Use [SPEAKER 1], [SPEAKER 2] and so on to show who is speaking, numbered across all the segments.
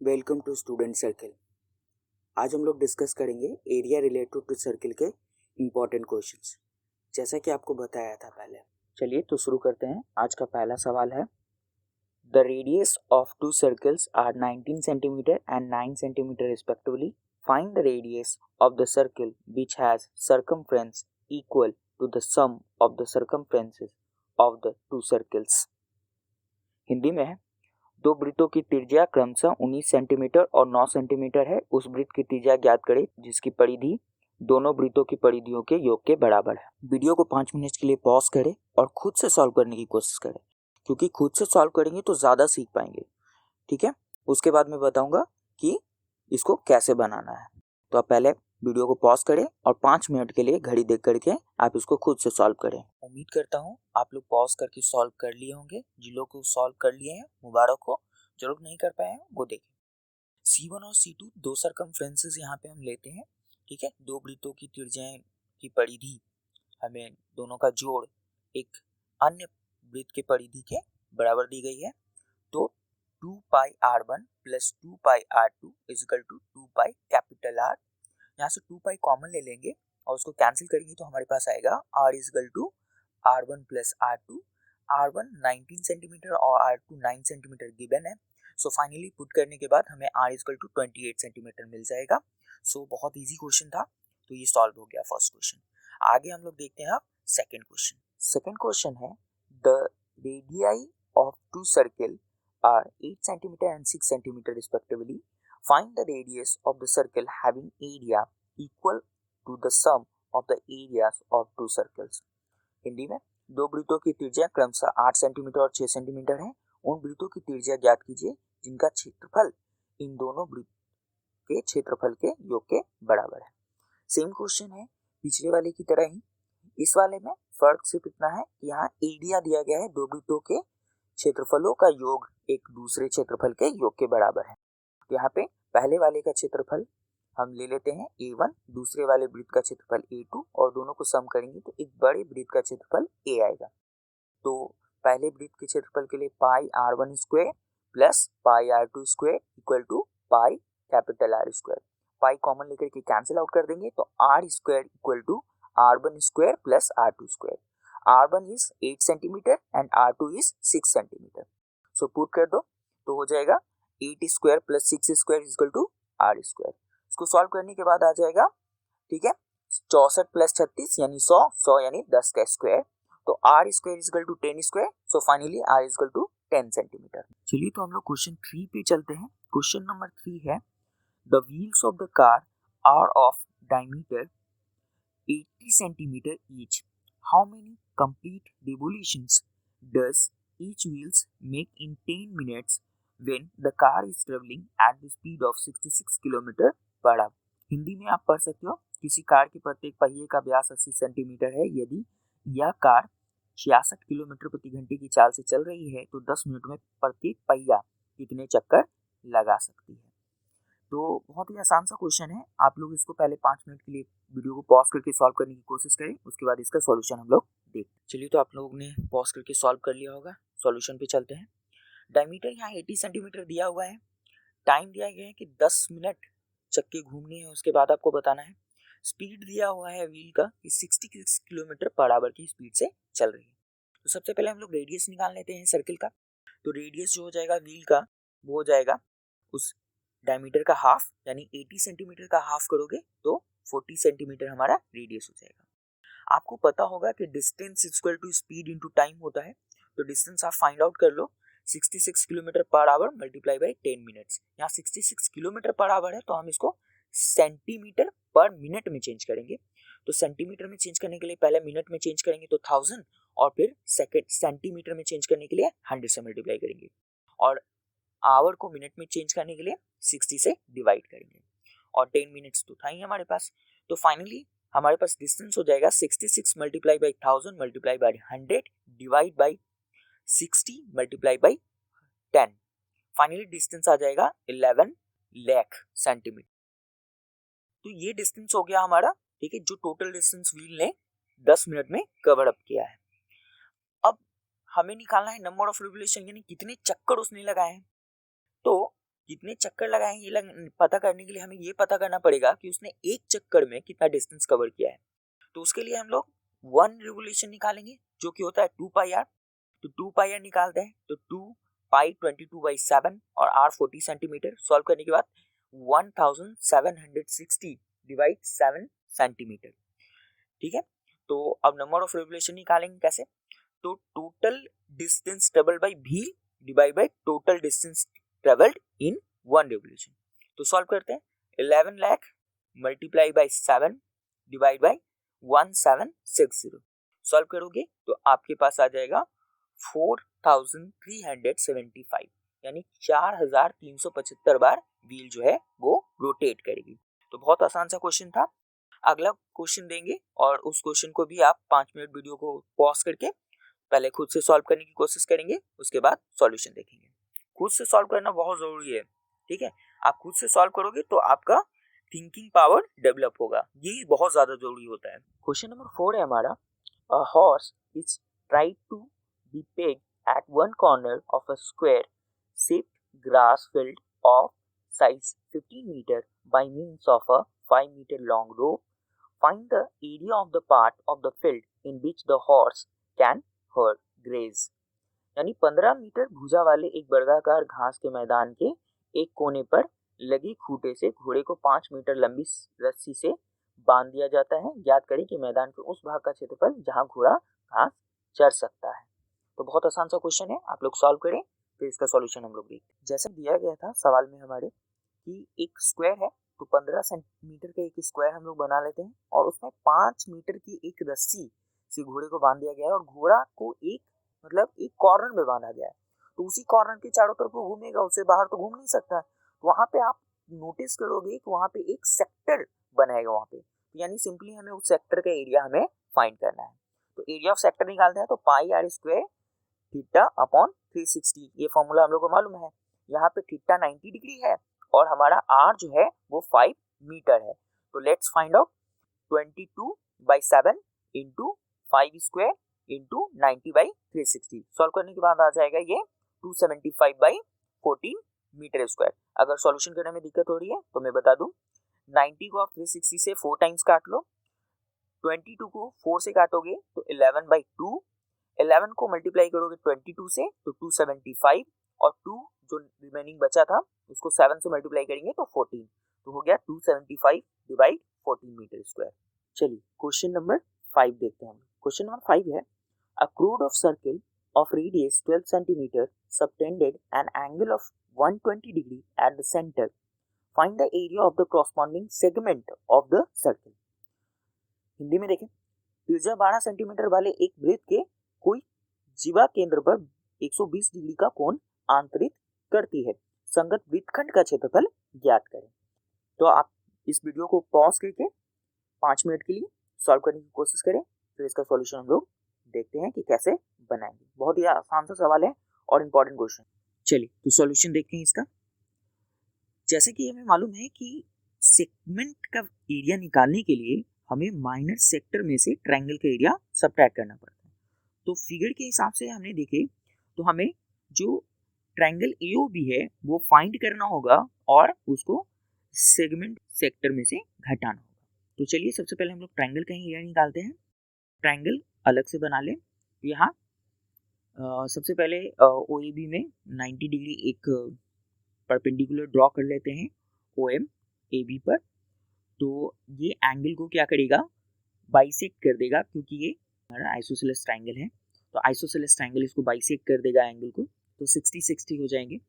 [SPEAKER 1] Welcome to student circle. आज हम लोग डिस्कस करेंगे एरिया रिलेटेड टू सर्किल के इम्पोर्टेंट क्वेश्चंस, जैसा कि आपको बताया था पहले। चलिए तो शुरू करते हैं। आज का पहला सवाल है, the radius of two circles are 19 centimeter and 9 centimeter respectively. Find the radius of the circle which has circumference equal to the sum of the circumferences of the two circles. Hindi में है, दो वृत्तों की त्रिज्या क्रमशः 19 सेंटीमीटर और 9 centimetre है। उस वृत्त की त्रिज्या ज्ञात करें जिसकी परिधि दोनों वृत्तों की परिधियों के योग के बराबर है। वीडियो को 5 मिनट के लिए पॉज करें और खुद से सॉल्व करने की कोशिश करें, क्योंकि खुद से सॉल्व करेंगे तो ज़्यादा सीख पाएंगे। ठीक है, उसके बाद मैं बताऊंगा कि इसको कैसे बनाना है। तो आप पहले वीडियो को पॉज करें और 5 मिनट के लिए घड़ी देख करके आप इसको खुद से सॉल्व करें। उम्मीद करता हूँ आप लोग पॉज करके सॉल्व कर लिए होंगे। जिन लोग को सॉल्व कर लिए हैं मुबारक हो, जो लोग नहीं कर पाए हैं वो देखें। C1 और C2 दो सर्कमफ्रेंसेस यहाँ पे हम लेते हैं। ठीक है, दो वृत्तों की त्रिज्याएं की परिधि हमें दोनों का जोड़ एक अन्य वृत्त के परिधि के बराबर दी गई है। तो 2 pi r1 plus 2 pi r2 is equal to 2 pi capital R। यहाँ से 2 पाई कॉमन ले लेंगे और उसको कैंसिल करेंगे तो हमारे पास आएगा r is equal to r1 plus r2। r1 19 centimeter और r2 9 सेंटीमीटर गिवन है। सो फाइनली पुट करने के बाद हमें r is equal to 28 centimetre मिल जाएगा। सो बहुत इजी क्वेश्चन था, तो ये सॉल्व हो गया फर्स्ट क्वेश्चन। आगे हम लोग देखते हैं अब सेकंड क्वेश्चन। सेकंड क्वेश्चन है, the radii of two circle are 8 cm and 6 cm respectively. Find the radius of the circle having area equal to the sum of the areas of two circles. Hindi में, दो वृत्तों की त्रिज्या क्रमशः 8 centimetre और 6 centimetre है। उन वृत्तों की त्रिज्या ज्ञात कीजिए जिनका क्षेत्रफल इन दोनों वृत्त के क्षेत्रफल के योग के बराबर है। सेम क्वेश्चन है पिछले वाले की तरह ही। इस वाले में फर्क सिर्फ इतना है कि यहाँ एरिया दिया गया है, दो वृत्तों के क्षेत्रफलों का योग एक दूसरे क्षेत्रफल के योग के बराबर है। यहाँ पे पहले वाले का क्षेत्रफल हम ले लेते हैं A1, दूसरे वाले वृत्त का क्षेत्रफल A2 और दोनों को सम करेंगे तो एक बड़े वृत्त का क्षेत्रफल A आएगा। तो पहले वृत्त के क्षेत्रफल के लिए pi r1 square plus pi r2 square equal to pi capital R square. Pi common लेकर के कैंसिल आउट कर देंगे तो r square equal to r1 square plus r2 square. r1 is 8 centimeter and r2 is 6 centimeter. So put कर दो तो हो जाएगा 8 square plus 6 square equal to r square. इसको सॉल्व करने के बाद आ जाएगा, ठीक है, 64 प्लस 36 यानी 100, 100 यानी 10 का स्क्वायर। तो r square equal to 10 square. So finally r equal to 10 centimeter. चलिए तो हम लोग क्वेश्चन 3 पे चलते हैं। क्वेश्चन नंबर 3 है, the wheels of the car are of diameter 80 centimeter each. How many complete revolutions does each wheels make in 10 minutes when the car is traveling at the speed of 66 km per hour? Hindi में आप पढ़ सकते हो, किसी car के प्रत्येक पहिए का व्यास 80 सेंटीमीटर है। यदि यह कार 66 किलोमीटर प्रति घंटे की चाल से चल रही है तो 10 मिनट में प्रत्येक पहिया कितने चक्कर लगा सकती है। तो बहुत ही आसान सा क्वेश्चन है। आप लोग इसको पहले 5 मिनट के लिए वीडियो को पॉज करके सॉल्व करने की कोशिश करें, उसके बाद इसका सॉल्यूशन हम लोग देखते हैं। चलिए तो आप लोगों ने पॉज करके सॉल्व कर लिया होगा। सॉल्यूशन पे चलते हैं। डायमीटर यहाँ 80 सेंटीमीटर दिया हुआ है। टाइम दिया गया है कि 10 मिनट चक्के घूमने हैं, उसके बाद आपको बताना है। स्पीड दिया हुआ है व्हील का कि 66 किलोमीटर पर आवर की स्पीड से चल रही है। तो सबसे पहले हम लोग रेडियस निकाल लेते हैं सर्किल का। तो रेडियस जो हो जाएगा व्हील का वो हो जाएगा उस डायमीटर का हाफ, यानी 80 सेंटीमीटर का हाफ करोगे तो 40 सेंटीमीटर हमारा रेडियस हो जाएगा। आपको पता होगा कि distance equal to speed into time होता है। तो डिस्टेंस आप फाइंड आउट कर लो, 66 kilometer per hour multiply by 10 minutes. यहाँ 66 किलोमीटर पर आवर है तो हम इसको सेंटीमीटर पर मिनट में चेंज करेंगे। तो सेंटीमीटर में चेंज करने के लिए पहले मिनट में चेंज करेंगे तो 1000 और फिर सेकेंड सेंटीमीटर में चेंज करने के लिए 100 से मल्टीप्लाई करेंगे और आवर को मिनट में चेंज करने के लिए 60 से डिवाइड करेंगे और 10 मिनट्स तो था ही हमारे पास। तो फाइनली हमारे पास डिस्टेंस हो जाएगा 66 multiply by 1000 multiply by 100 divide by 60 multiply by 10। Finally distance आ जाएगा 11 लाख सेंटीमीटर। तो ये डिस्टेंस हो गया हमारा, ठीक है, जो टोटल डिस्टेंस व्हील ने 10 मिनट में कवर अप किया है। अब हमें निकालना है नंबर ऑफ रिवोल्यूशन, यानी कितने चक्कर उसने लगाए हैं। तो कितने चक्कर लगाए ये पता करने के लिए हमें ये पता करना पड़ेगा कि उसने एक चक्कर में कितना डिस्टेंस कवर किया है। तो उसके लिए हम लोग वन रिवोल्यूशन निकालेंगे जो कि होता है 2 पाई आर। तो 2 पाई आर निकालते हैं तो 2 पाई 22/7 और आर 40 सेंटीमीटर। सॉल्व करने के बाद 1760 डिवाइड 7 सेंटीमीटर। ठीक है, तो अब नंबर ऑफ रिवोल्यूशन निकालेंगे कैसे? तो total distance travelled by v divide by total distance travelled in one revolution. तो सॉल्व करते हैं 11 lakh multiply by 7 divide by 1760। Solve करोगे तो आपके पास आ जाएगा 4375, यानी 4375 बार व्हील जो है वो रोटेट करेगी। तो बहुत आसान सा क्वेश्चन था। अगला क्वेश्चन देंगे और उस क्वेश्चन को भी आप 5 मिनट वीडियो को पॉज करके पहले खुद से सॉल्व करने की कोशिश करेंगे, उसके बाद सॉल्यूशन देखेंगे। खुद से सॉल्व करना बहुत जरूरी है, ठीक है। आप खुद से सॉल्व करोगे तो आपका थिंकिंग पावर डेवलप होगा, ये बहुत ज्यादा जरूरी होता है। क्वेश्चन नंबर 4 है हमारा, a horse is tried to be peg at one corner of a square shaped grass field of size 15 meter by means of a 5 meter long rope. Find the area of the part of the field in which the horse can graze. यानी 15 metre भुजा वाले एक वर्गाकार घास के मैदान के एक कोने पर लगी खूंटे से घोड़े को 5 मीटर लंबी रस्सी से बांध दिया जाता है। ज्ञात करें कि मैदान के उस भाग का क्षेत्रफल जहां घोड़ा घास चर सकता है। तो बहुत आसान सा क्वेश्चन है, आप लोग सॉल्व करें फिर इसका सॉल्यूशन हम लोग देखते हैं। जैसा दिया गया था सवाल में हमारे कि एक स्क्वायर है, तो 15 सेंटीमीटर का एक स्क्वायर हम लोग बना लेते हैं और उसमें 5 मीटर की एक रस्सी से घोड़े को बांध दिया गया है और घोड़ा को एक एक कॉर्नर में बांधा गया है। तो उसी कॉर्नर के चारों तरफ वो घूमेगा, उससे बाहर तो घूम नहीं सकता है। तो वहां पे आप नोटिस करोगे कि वहां पे एक सेक्टर बनाएगा वहां पे, तो यानी सिंपली हमें उस सेक्टर का एरिया हमें फाइंड करना है। तो एरिया ऑफ सेक्टर निकालते हैं तो पाई आर स्क्वायर थीटा अपॉन 360, ये फॉर्मूला हम लोग को मालूम है। यहाँ पे थीटा 90 डिग्री है और हमारा आर जो है वो 5 मीटर है। तो let's find out 22/7 into 5 square into 90/360। Solve करने के बाद आ जाएगा ये 275/14 मीटर स्क्वायर। अगर सॉल्यूशन करने में दिक्कत हो रही है तो मैं बता दूं, 90 को आप 360 से 4 टाइम्स काट लो, 22 को 4 से काटोगे तो 11/2, 11 को मल्टीप्लाई करोगे 22 से तो 275 और 2 जो रिमेनिंग बचा था उसको 7 से मल्टीप्लाई करेंगे तो 14, तो हो गया 275 डिवाइड 14 मीटर स्क्वायर। चलिए क्वेश्चन नंबर 5 देखते हैं हम। क्वेश्चन नंबर 5 है, अ crude of circle of radius 12 cm subtended an angle of 120 degree at the center. Find the area of the corresponding segment of the circle. Hindi में देखें, त्रिज्या 12 centimetre वाले एक वृत्त के कोई जीवा केंद्र पर 120 डिग्री का कोण आंतरित करती है। संगत वृत्तखंड का क्षेत्रफल ज्ञात करें। तो आप इस वीडियो को पॉज करके 5 मिनट के लिए सॉल्व करने की कोशिश करें, फिर इसका सॉल्यूशन हम लोग देखते हैं कि कैसे बनाएंगे। बहुत ही आसान सा सवाल है और इम्पोर्टेंट क्वेश्चन। चलिए तो सॉल्यूशन देखते हैं इसका। जैसे कि हमें मालूम है कि सेगमेंट का एरिया निकालने के लिए हमें माइनर सेक्टर में से ट्रायंगल का एरिया सबट्रैक्ट करना पड़ता है। तो फिगर के हिसाब से हमने देखे तो हमें जो ट्रायंगल AOB है वो फाइंड करना होगा और उसको सेगमेंट सेक्टर में से घटाना होगा। तो चलिए सबसे पहले हम लोग ट्रायंगल का एरिया निकालते हैं। ट्रायंगल अलग से बना लें। यहाँ सबसे पहले OAB में 90 डिग्री एक परपेंडिकुलर ड्रॉ कर लेते हैं OM AB पर। तो ये एंगल को क्या करेगा, बाइसेक्ट कर देगा, क्योंकि ये हमारा आइसोसेलेस ट्रायंगल है। तो आइसोसेलेस ट्रायंगल इसको बाइसेक्ट कर देगा एंगल को, तो 60-60 हो जाएंगे।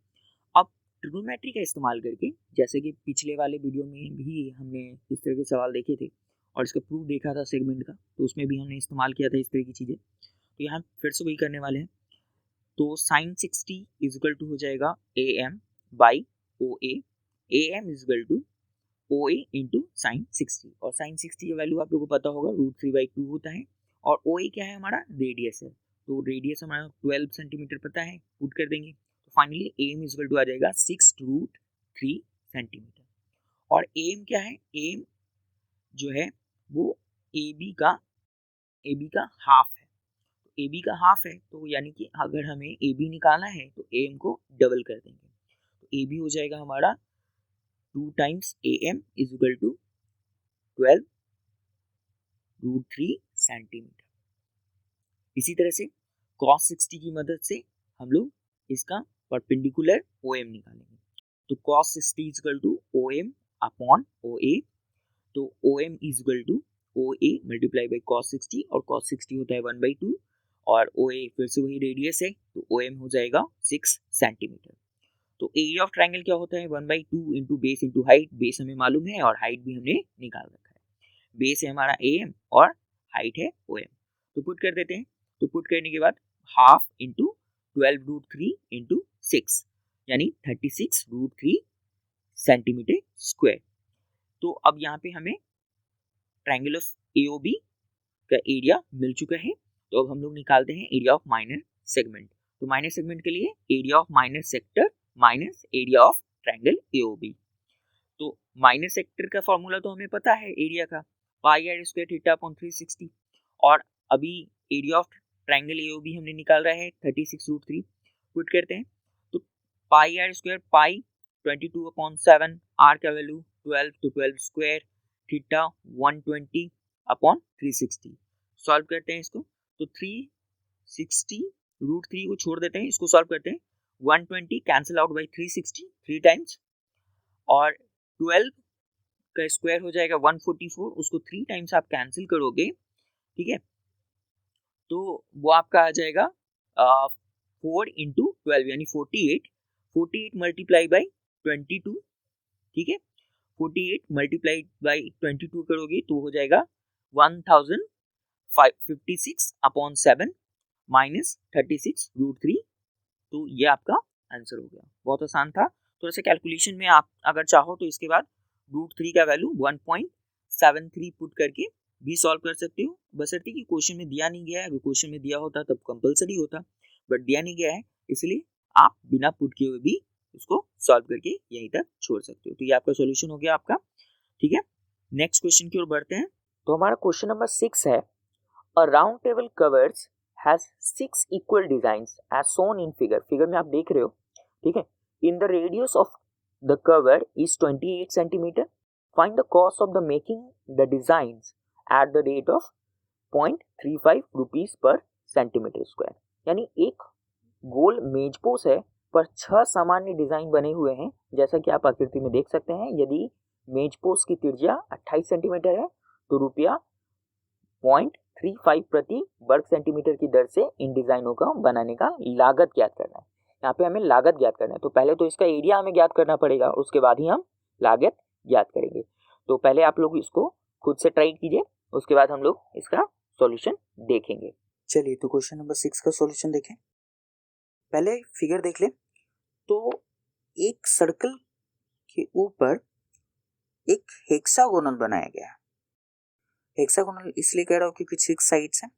[SPEAKER 1] अब ट्रिग्नोमेट्री का इस्तेमाल करके, जैसे कि पिछले वाले वीडियो में भी हमने इस तरह के सवाल देखे थे और इसका प्रूफ देखा था सेगमेंट का, तो उसमें भी हमने इस्तेमाल किया था इस तरह की चीज़ें। तो यहाँ फिर से वही करने वाले हैं। तो sin 60 इज इक्वल टू हो जाएगा AM/OA, AM is equal to OA into sin 60, और sin 60 की वैल्यू आप लोगों को पता होगा √3/2 होता है। और OA क्या है, हमारा रेडियस है। तो रेडियस हमारा 12 सेंटीमीटर पता है, पुट कर देंगे तो finally AM is equal to आ जाएगा 6√3 सेंटीमीटर। और AM क्या है, AM जो है वो AB का हाफ है। तो AB का हाफ है, तो यानी कि अगर हमें AB निकालना है तो AM को डबल कर देंगे। तो ए बी हो जाएगा हमारा 2 times A M is equal to 12√3 centimeter. इसी तरह से cos 60 की मदद से हम लोग इसका परपेंडिकुलर ओ एम निकालेंगे। तो cos 60 is equal to O M upon O A. तो O M is equal to O A multiply by cos 60 और cos 60 होता है 1/2 और ओ ए फिर से वही रेडियस है तो ओ एम हो जाएगा 6 सेंटीमीटर। तो एरिया ऑफ ट्राइंगल क्या होता है 1/2 into base into height. Base हमें मालूम है और हाइट भी हमने निकाल रखा है। बेस है हमारा ए एम और हाइट है ओ एम। तो पुट कर देते हैं। तो पुट करने के बाद हाफ इंटू 12√3 इंटू 6 यानी 36√3 सेंटीमीटर स्क्वायर। तो अब यहाँ पे हमें ट्राइंगल ऑफ एओबी का एरिया मिल चुका है। तो अब हम लोग निकालते हैं एरिया ऑफ माइनर सेगमेंट। तो माइनर सेगमेंट के लिए area of minor sector minus area of triangle AOB. तो माइनर सेक्टर का फॉर्मूला तो हमें पता है एरिया का, पाई आर स्क्वायर थीटा अपॉन 360। और अभी एरिया ऑफ ट्राइंगल एओबी हमने निकाल रहा है 36√3। पुट करते हैं। तो पाई आर स्क्वायर पाई 22/7, आर का वैल्यू 12 तो 12 स्क्वायर, थीटा 120 अपॉन 360। सॉल्व करते हैं इसको। तो 360√3 को छोड़ देते हैं, इसको सॉल्व करते हैं। 120 कैंसिल आउट बाई 360 3 टाइम्स और 12 का स्क्वायर हो जाएगा 144, उसको 3 टाइम्स आप कैंसिल करोगे, ठीक है, तो वो आपका आ जाएगा 4 इंटू 12 यानी 48। 48 मल्टीप्लाई बाई 22, ठीक है, 48 मल्टीप्लाई बाई 22 करोगे तो हो जाएगा 1056/7 माइनस 36√3। तो ये आपका आंसर हो गया। बहुत आसान था। थोड़ा सा कैलकुलेशन में आप अगर चाहो तो इसके बाद √3 का वैल्यू 1.73 पुट करके भी सॉल्व कर सकते हो, बशर्ते कि क्वेश्चन में दिया नहीं गया है। अगर क्वेश्चन में दिया होता तब कंपलसरी होता, बट दिया नहीं गया है इसलिए आप बिना पुट किए हुए भी इसको सॉल्व करके यहीं तक छोड़ सकते हो। तो ये आपका सॉल्यूशन हो गया आपका, ठीक है। नेक्स्ट क्वेश्चन की ओर बढ़ते हैं। तो हमारा क्वेश्चन नंबर 6 है, अ round table covers has 6 equal designs as shown in figure। Figure में आप देख रहे हो, ठीक है। In the radius of the cover is 28 centimeter. Find the cost of the making the designs at the rate of 0.35 rupees per centimeter square। यानी एक गोल मेजपोस है पर 6 सामान्य डिजाइन बने हुए हैं। जैसा कि आप आकृति में देख सकते हैं, यदि मेजपोस की त्रिज्या 28 सेंटीमीटर है तो रुपया 0.35 प्रति वर्ग सेंटीमीटर की दर से इन डिजाइनों का बनाने का लागत ज्ञात करना है। यहाँ पे हमें लागत ज्ञात करना है, तो पहले तो इसका एरिया हमें ज्ञात करना पड़ेगा, उसके बाद ही हम लागत ज्ञात करेंगे। तो पहले आप लोग इसको खुद से ट्राई कीजिए, उसके बाद हम लोग इसका सॉल्यूशन देखेंगे। चलिए तो क्वेश्चन नंबर 6 का सॉल्यूशन देखें। पहले फिगर देख ले। तो एक सर्कल के ऊपर एक हेक्सागोनल बनाया गया है। हेक्सागोनल इसलिए कह रहा हूँ क्योंकि 6 साइड्स हैं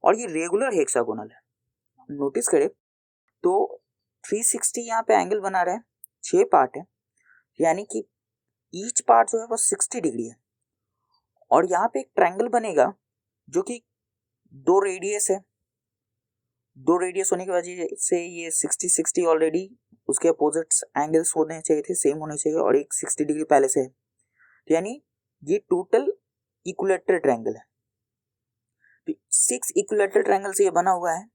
[SPEAKER 1] और ये रेगुलर हेक्सागोनल है। नोटिस करें तो 360 यहाँ पे एंगल बना रहा है, 6 पार्ट है, यानी कि ईच पार्ट जो है वो 60 डिग्री है। और यहाँ पे एक ट्रायंगल बनेगा जो कि 2 रेडियस है। 2 रेडियस होने की वजह से ये 60 ऑलरेडी उसके अपोजिट एंगल्स होने चाहिए थे, सेम होने चाहिए, और एक 60 डिग्री पहले से है, यानी ये टोटल इक्विलैटरल ट्रायंगल है। तो 6 इक्विलैटरल ट्रायंगल से ये बना हुआ है,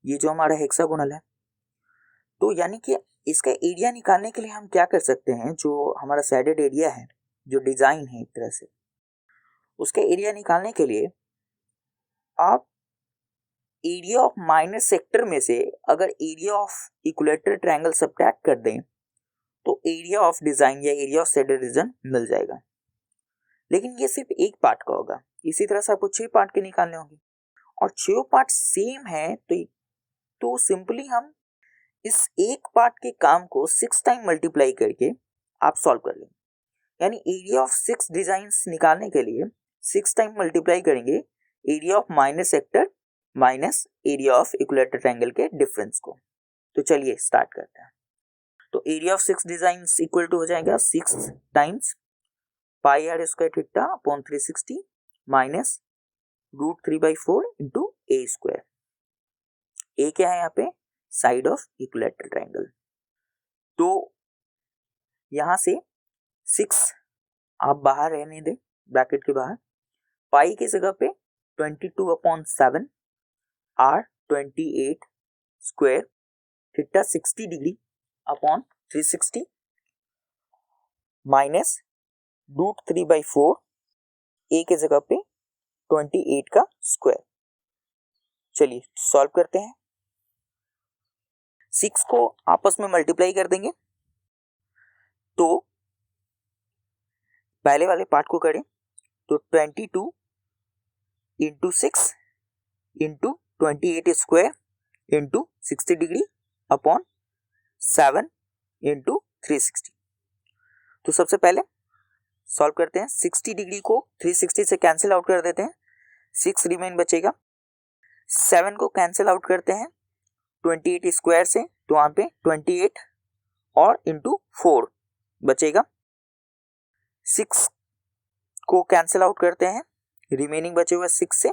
[SPEAKER 1] ये जो हमारा हेक्सागोनल है। तो यानी कि इसका एरिया निकालने के लिए हम क्या कर सकते हैं, जो हमारा साइडेड एरिया है, जो डिजाइन है एक तरह से, उसका एरिया निकालने के लिए आप एरिया ऑफ माइनर सेक्टर में से अगर area of equilateral triangle subtract कर दें तो एरिया ऑफ डिजाइन या एरिया ऑफ साइडेड रीजन मिल जाएगा। लेकिन ये सिर्फ एक पार्ट का होगा, इसी तरह से आपको 6 पार्ट के निकालने होंगे और 6 पार्ट सेम है तो सिंपली हम इस एक पार्ट के काम को 6 टाइम मल्टीप्लाई करके आप सॉल्व कर लेंगे। यानी एरिया ऑफ 6 डिजाइन्स निकालने के लिए 6 टाइम मल्टीप्लाई करेंगे area of minor sector minus area of equilateral triangle के डिफरेंस को। तो चलिए स्टार्ट करते हैं। तो area of 6 designs equal to हो जाएगा 6 times pi are square theta upon 360 minus √3/4 into a square. A क्या है यहाँ पे, साइड ऑफ इक्विलैटरल ट्रायंगल। तो यहाँ से 6 आप बाहर रहने दें, ब्रैकेट के बाहर। पाई की जगह पे 22/7 R 28 square, theta 60 degree upon 360 minus √3/4 A के जगह पे 28 का स्क्वायर। चलिए सॉल्व करते हैं। 6 को आपस में मल्टीप्लाई कर देंगे, तो पहले वाले पार्ट को करें तो 22 into 6 into 28 square into 60 degree upon 7 into 360। तो सबसे पहले सॉल्व करते हैं। 60 डिग्री को 360 से कैंसिल आउट कर देते हैं, 6 रिमेन बचेगा। 7 को कैंसिल आउट करते हैं 28 स्क्वायर से, तो वहाँ पे 28 और इंटू 4 बचेगा। 6 को कैंसिल आउट करते हैं, रिमेनिंग बचे हुए 6 से।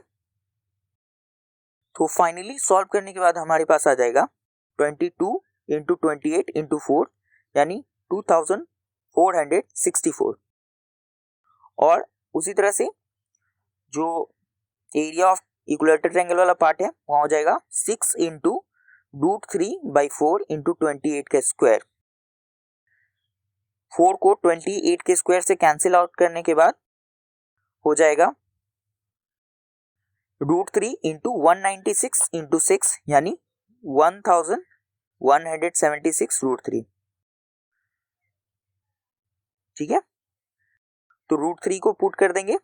[SPEAKER 1] तो फाइनली सॉल्व करने के बाद हमारे पास आ जाएगा 22 इंटू 28 इंटू 4 यानी 2464। और उसी तरह से जो एरिया ऑफ इक्विलेटरल ट्रायंगल वाला पार्ट है वहाँ हो जाएगा 6 इंटू √3/4 इंटू 28 का स्क्वायर। 4 को 28 के स्क्वायर से कैंसिल आउट करने के बाद हो जाएगा √3 इंटू 196 इंटू 6 यानी 1176 √3। ठीक है, तो √3 को पुट कर देंगे,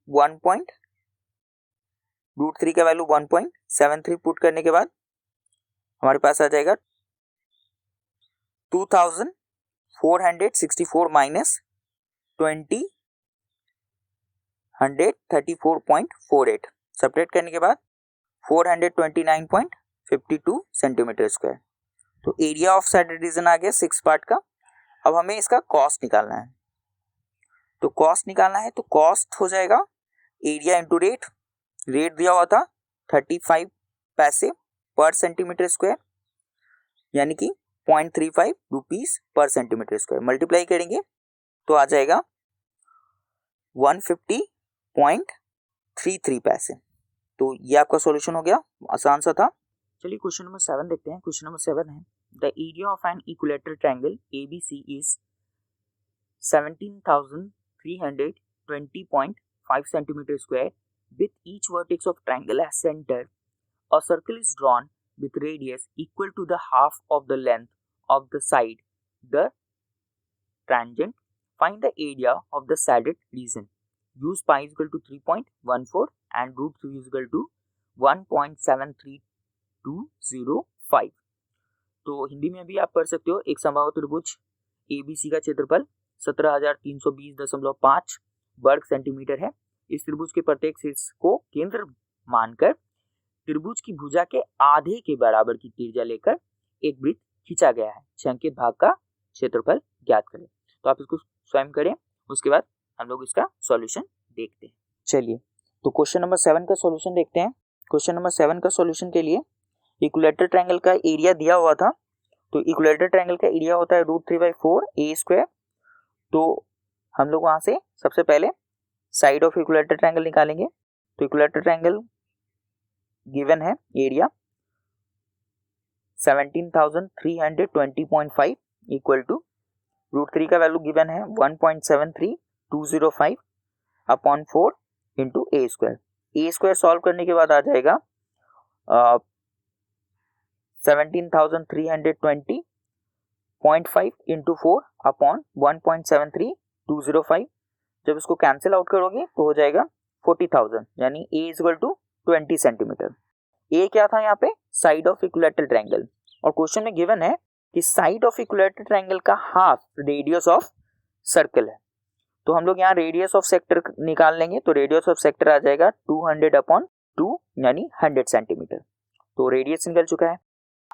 [SPEAKER 1] √3 का वैल्यू 1.73 पुट करने के बाद हमारे पास आ जाएगा 2464 माइनस 134.48। सेपरेट करने के बाद 429.52 सेंटीमीटर स्क्वायर। तो एरिया ऑफ साइड रीजन आ गया 6 पार्ट का। अब हमें इसका कॉस्ट निकालना है, तो कॉस्ट निकालना है तो कॉस्ट हो जाएगा एरिया इंटू रेट। रेट दिया हुआ था 35 पैसे पर सेंटीमीटर स्क्वायर यानी कि 0.35 रुपीस पर सेंटीमीटर स्क्वायर। मल्टीप्लाई करेंगे तो आ जाएगा 150.33 पैसे। तो ये आपका सॉल्यूशन हो गया, आसान सा था। चलिए क्वेश्चन नंबर 7 देखते हैं। क्वेश्चन नंबर 7 है the area of an equilateral triangle ABC is 17,320.5 centimeter square with each vertex of triangle as center. A circle is drawn with radius equal to the half of the length of the side, the tangent. Find the area of the shaded region. Use pi is equal to 3.14 and √3 is equal to 1.73205. तो हिंदी में भी आप पढ़ सकते हो। एक समबाहु त्रिभुज ABC का क्षेत्रफल 17,320.5 वर्ग सेंटीमीटर है। इस त्रिभुज के प्रत्येक शीर्ष को केंद्र मानकर त्रिभुज की भुजा के आधे के बराबर की त्रिज्या लेकर एक वृत्त खींचा गया है। छायांकित भाग का क्षेत्रफल ज्ञात करें। तो आप इसको स्वयं करें, उसके बाद हम लोग इसका सॉल्यूशन देखते हैं। चलिए तो क्वेश्चन नंबर 7 का सॉल्यूशन देखते हैं। क्वेश्चन नंबर 7 का सॉल्यूशन के लिए इक्विलेटरल ट्रायंगल का एरिया दिया हुआ था, तो इक्विलेटरल ट्रायंगल का एरिया होता है √3/4 ए स्क्वायर। तो हम लोग वहां से सबसे पहले साइड ऑफ इक्विलेटरल ट्रायंगल निकालेंगे। तो इक्विलेटरल ट्रायंगल गिवन है एरिया 17,320.5 इक्वल टू √3 का वैल्यू गिवन है 1.73205 upon 4 into a square. A square solve करने के बाद आ जाएगा 17,320.5 इंटू 4 अपॉन 1.73205। जब इसको कैंसिल आउट करोगे तो हो जाएगा 40,000 यानी ए इज इक्वल टू 20 सेंटीमीटर। ए क्या था यहाँ पे? Side of equilateral triangle. और क्वेश्चन में गिवन है कि साइड ऑफ इक्विलेटरल ट्रायंगल का हाफ रेडियस ऑफ सर्कल है। तो हम लोग यहाँ रेडियस ऑफ सेक्टर निकाल लेंगे। तो रेडियस ऑफ सेक्टर आ जाएगा 200/2 यानी 100 सेंटीमीटर। तो रेडियस निकल चुका है।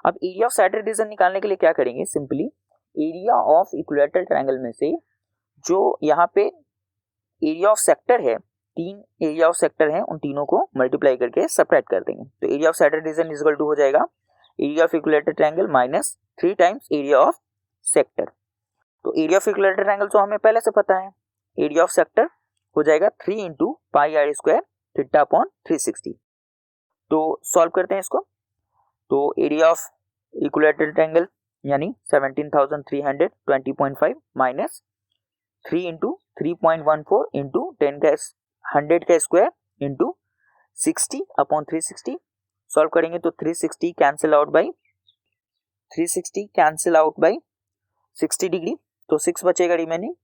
[SPEAKER 1] अब एरिया ऑफ साइड रीजन निकालने के लिए क्या करेंगे? Simply area of equilateral triangle में से जो यहाँ पे एरिया ऑफ सेक्टर है, 3 एरिया ऑफ सेक्टर है, उन तीनों को मल्टीप्लाई करके सबट्रैक्ट कर देंगे। तो area of side region is equal to हो जाएगा area of equilateral triangle minus 3 times area of sector. तो एरिया ऑफ इक्विलैटरल ट्रायंगल तो हमें पहले से पता है, एरिया ऑफ सेक्टर हो जाएगा 3 into pi are square theta upon 360। तो सॉल्व करते हैं इसको। तो एरिया ऑफ इक्विलैटरल ट्रायंगल यानी 17,320.5 माइनस 3 इंटू 3.14 इंटू 100 का स्क्वायर इंटू 60 अपॉन 360। सॉल्व करेंगे तो 360 कैंसिल आउट बाई 60 डिग्री, तो 6 बचेगा रिमेनिंग।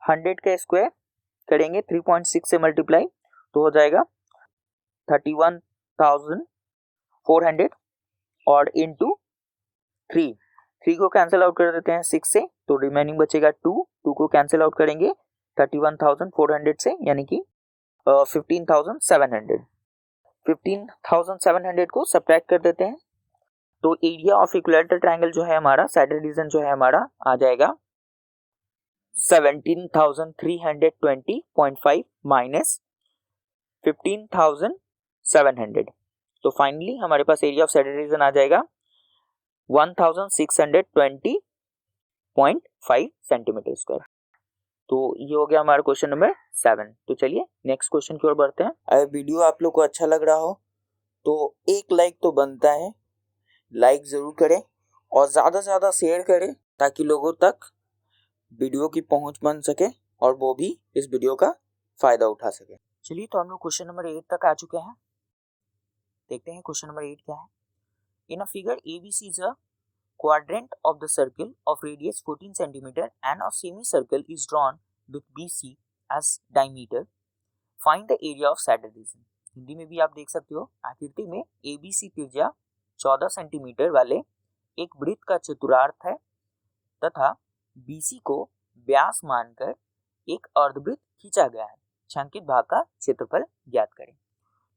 [SPEAKER 1] 100 का स्क्वायर करेंगे 3.6 से मल्टीप्लाई तो हो जाएगा 31,400 और इंटू 3 को कैंसिल आउट कर देते हैं 6 से, तो रिमेनिंग बचेगा 2 को कैंसिल आउट करेंगे 31,400 से यानी कि 15,700 को सब्ट्रैक्ट कर देते हैं। तो एरिया ऑफ इक्विलैटरल ट्रायंगल जो है हमारा, सैडल रीजन जो है हमारा आ जाएगा 17,320.5 माइनस 15,700। तो फाइनली हमारे पास एरिया ऑफ सैडल रीजन आ जाएगा 1620.5 सेंटीमीटर स्क्वायर। तो ये हो गया हमारा क्वेश्चन नंबर 7। तो चलिए नेक्स्ट क्वेश्चन की ओर बढ़ते हैं। अगर वीडियो आप लोग को अच्छा लग रहा हो तो एक लाइक तो बनता है, लाइक ज़रूर करें और ज़्यादा से ज़्यादा शेयर करें ताकि लोगों तक वीडियो की पहुंच बन सके और वो भी इस वीडियो का फ़ायदा उठा सके। चलिए तो हम लोग क्वेश्चन नंबर 8 तक आ चुके हैं। देखते हैं क्वेश्चन नंबर 8 क्या है। In a figure ABC is a quadrant of the circle of radius 14 cm and a semicircle is drawn with BC as diameter. Find the area of saddle region. Hindi में भी आप देख सकते हो, आकृति में ABC त्रिज्या 14 सेंटीमीटर वाले एक वृत्त का चतुर्थांश है तथा BC को व्यास मानकर एक अर्धवृत्त खींचा गया है। छायांकित भाग का क्षेत्रफल ज्ञात करें।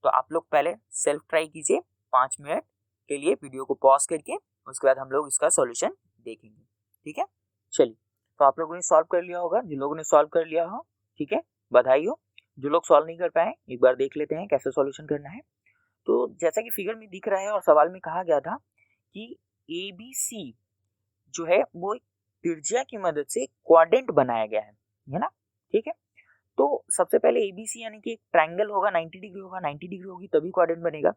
[SPEAKER 1] तो आप लोग पहले सेल्फ ट्राई कीजिए 5 मिनट के लिए, वीडियो को पॉज करके, उसके बाद हम लोग इसका सॉल्यूशन देखेंगे। ठीक है, चलिए। तो आप लोगों ने सॉल्व कर लिया होगा, जिन लोगों ने सॉल्व कर लिया हो ठीक है, बधाई हो। जो लोग सॉल्व नहीं कर पाए एक बार देख लेते हैं कैसे सॉल्यूशन करना है। तो जैसा कि फिगर में दिख रहा है और सवाल में कहा गया था कि ABC जो है वो त्रिज्या की मदद से क्वाड्रेंट बनाया गया है ना। ठीक है, तो सबसे पहले ABC यानी कि एक ट्रायंगल होगा, 90 डिग्री होगा, 90 डिग्री होगी तभी क्वाड्रेंट बनेगा।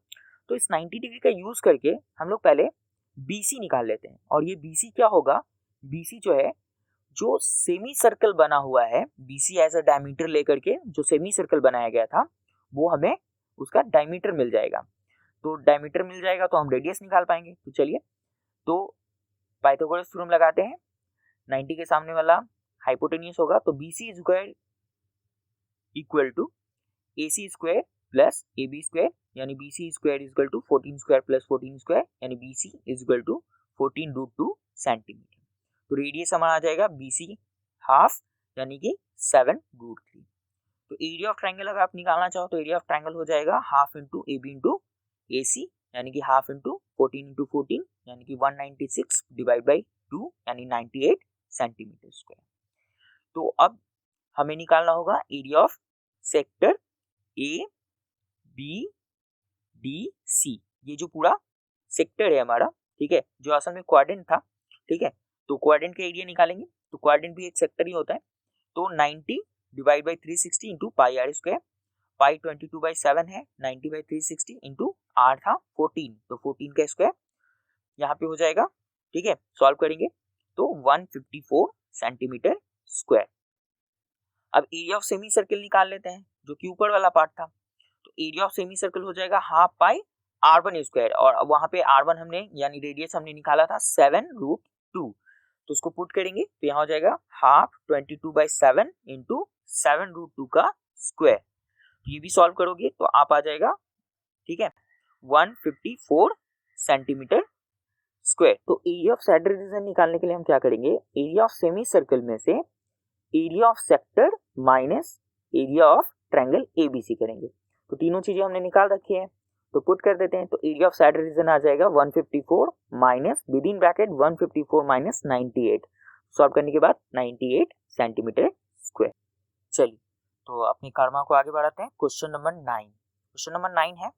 [SPEAKER 1] तो इस 90 डिग्री का यूज करके हम लोग पहले BC निकाल लेते हैं। और ये BC क्या होगा, BC जो है जो सेमी सर्कल बना हुआ है, BC एज अ डायमीटर लेकर के जो सेमी सर्कल बनाया गया था वो हमें उसका डायमीटर मिल जाएगा। तो डायमीटर मिल जाएगा तो हम रेडियस निकाल पाएंगे। तो चलिए, तो पाइथागोरस थ्योरम लगाते हैं। 90 के सामने वाला हाइपोटेन्यूज होगा तो BC square equal to AC square plus AB square यानी BC square is equal to 14 square plus 14 square यानी BC is equal to 14√2 centimeter. तो रेडियस हमारा आ जाएगा BC हाफ यानी कि 7√3। तो एरिया ऑफ ट्रायंगल अगर आप निकालना चाहो तो एरिया ऑफ ट्रायंगल हो जाएगा half into AB into AC यानी कि हाफ इंटू 14 इंटू 14 यानी कि 196 डिवाइड बाई 2 यानी 98 सेंटीमीटर स्क्वायर। तो अब हमें निकालना होगा एरिया ऑफ सेक्टर ABDC, ये जो पूरा सेक्टर है हमारा, ठीक है, जो असल में क्वाड्रेंट था। ठीक है, तो क्वाड्रेंट का एरिया निकालेंगे तो क्वाड्रेंट भी एक सेक्टर ही होता है। तो 90 divide by 360 into pi are square, pi 22/7 है, 90 बाई 360 इंटू आर था 14, तो 14 का स्क्वायर यहाँ पे हो जाएगा। ठीक है, सॉल्व करेंगे तो 154 सेंटीमीटर स्क्वायर। अब एरिया ऑफ सेमी सर्कल निकाल लेते हैं जो कि ऊपर वाला पार्ट था। तो एरिया ऑफ सेमी सर्कल हो जाएगा हाफ पाई R1 स्क्वायर और वहां पे R1 हमने यानी रेडियस हमने निकाला था 7√2, तो उसको पुट करेंगे तो यहाँ हो जाएगा हाफ 22/7 इंटू 7√2 का स्क्वायर। तो ये भी सॉल्व करोगे तो आप आ जाएगा, ठीक है, 154 सेंटीमीटर स्क्वायर। तो एरिया ऑफ सैडल रीजन निकालने के लिए हम क्या करेंगे, एरिया ऑफ सेमी सर्कल में से area of sector minus area of triangle ABC करेंगे। तो तीनों चीजें हमने निकाल रखी है तो पुट कर देते हैं। तो एरिया ऑफ सैडल रीजन आ जाएगा 154 minus with in bracket 154 minus 98, solve करने के बाद 98 सेंटीमीटर स्क्वायर। चलिए तो अपनी कर्मा को आगे बढ़ाते हैं। Question number 9। क्वेश्चन नंबर 9 है